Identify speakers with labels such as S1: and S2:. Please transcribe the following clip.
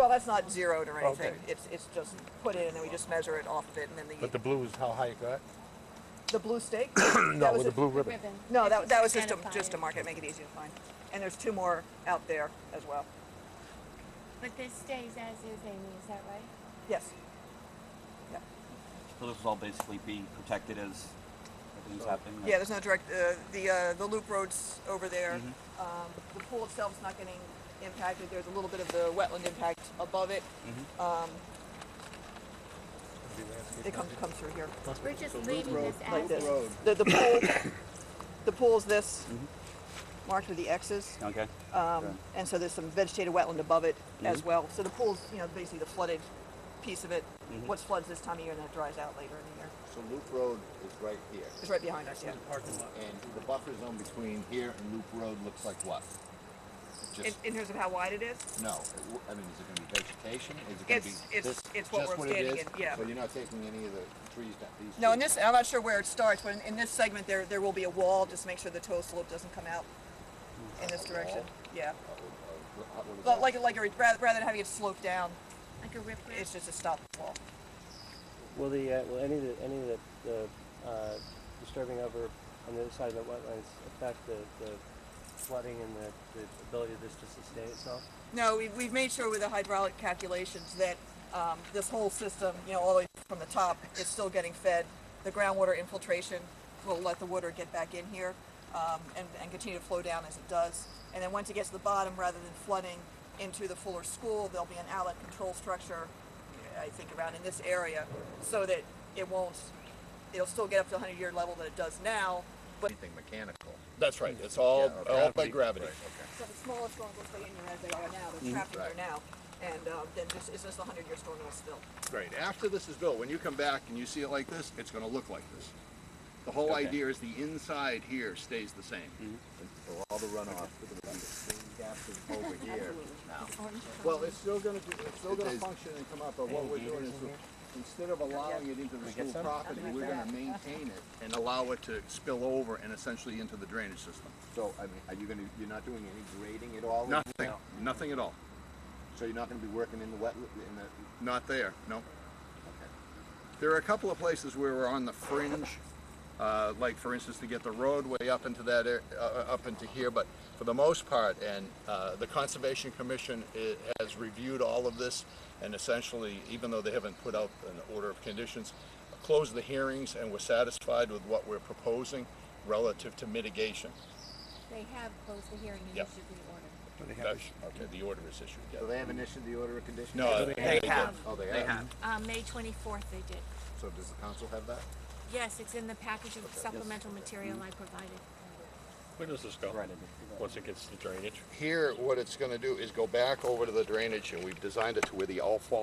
S1: Well, that's not zeroed or anything. Okay. It's just put in, and then we just measure it off of it, and then
S2: But the blue is how high it got?
S1: The blue stake?
S2: No, with the blue ribbon.
S1: No, that was just to mark it, make it easy to find. And there's 2 more out there as well.
S3: But this stays as is, Amy, is that right?
S1: Yes. Yeah.
S4: So this will all basically be protected as everything's happening?
S1: Yeah, there's no direct, the loop road's over there. The pool itself is not getting impacted. There's a little bit of the wetland impact above it. It comes through here.
S3: We're just leaving this
S1: Like
S3: as
S1: this.
S3: is.
S1: The pool's this, marked with the X's.
S4: Okay.
S1: And so there's some vegetated wetland above it as well. So the pool's, basically the flooded piece of it. What's floods this time of year, and then it dries out later in the year.
S5: So Loop Road is right here.
S1: It's right behind us, yeah.
S5: And the buffer zone between here and Loop Road looks like what?
S1: In terms of how wide it is?
S5: No, I mean, is it going to be vegetation? Is it going to be
S1: it's what we're standing in, yeah.
S5: So you're not taking any of the trees down?
S1: No, in this, I'm not sure where it starts, but in this segment there will be a wall, just to make sure the toe slope doesn't come out in this direction. Yeah. But rather than having it slope down,
S3: Like a rip.
S1: it's just a stop wall.
S6: Will any of the disturbing over on the other side of the wetlands affect the flooding and the ability of this to sustain itself?
S1: No, we've made sure with the hydraulic calculations that this whole system, all the way from the top, is still getting fed. The groundwater infiltration will let the water get back in here and continue to flow down as it does. And then once it gets to the bottom, rather than flooding into the Fuller School, there'll be an outlet control structure, I think, around in this area, so that it'll still get up to the 100-year level that it does now. But
S5: Anything mechanical?
S2: That's right. It's all by gravity.
S5: Right, okay.
S1: So the smaller storms will stay in here as they are now. They're trapped in here now. And then it's just a 100-year storm that'll spill.
S7: Right, after this is built, when you come back and you see it like this, it's gonna look like this. The whole idea is the inside here stays the same.
S5: So all the runoff gases over here now.
S7: Well, it's still gonna function and come up, but what we're doing is, instead of allowing it into the school property, we're gonna maintain it and allow it to spill over and essentially into the drainage system.
S5: So, I mean, you're not doing any grading at all?
S7: Nothing, nothing at all.
S5: So you're not gonna be working in the
S7: Not there, no.
S5: Okay.
S7: There are a couple of places where we're on the fringe, like for instance to get the roadway up into that up into here, but for the most part, and the Conservation Commission has reviewed all of this, and essentially, even though they haven't put out an order of conditions, closed the hearings and were satisfied with what we're proposing relative to mitigation.
S3: They have closed the hearing and issued the order.
S7: Okay, the order is issued. Yeah.
S5: So they haven't issued the order of conditions?
S7: No,
S4: They have.
S5: Oh, they have?
S3: May 24th they did.
S5: So does the council have that?
S3: Yes, it's in the package of supplemental material I provided.
S2: Where does this go? Once it gets to drainage?
S7: Here, what it's going to do is go back over to the drainage, and we've designed it to where the outfall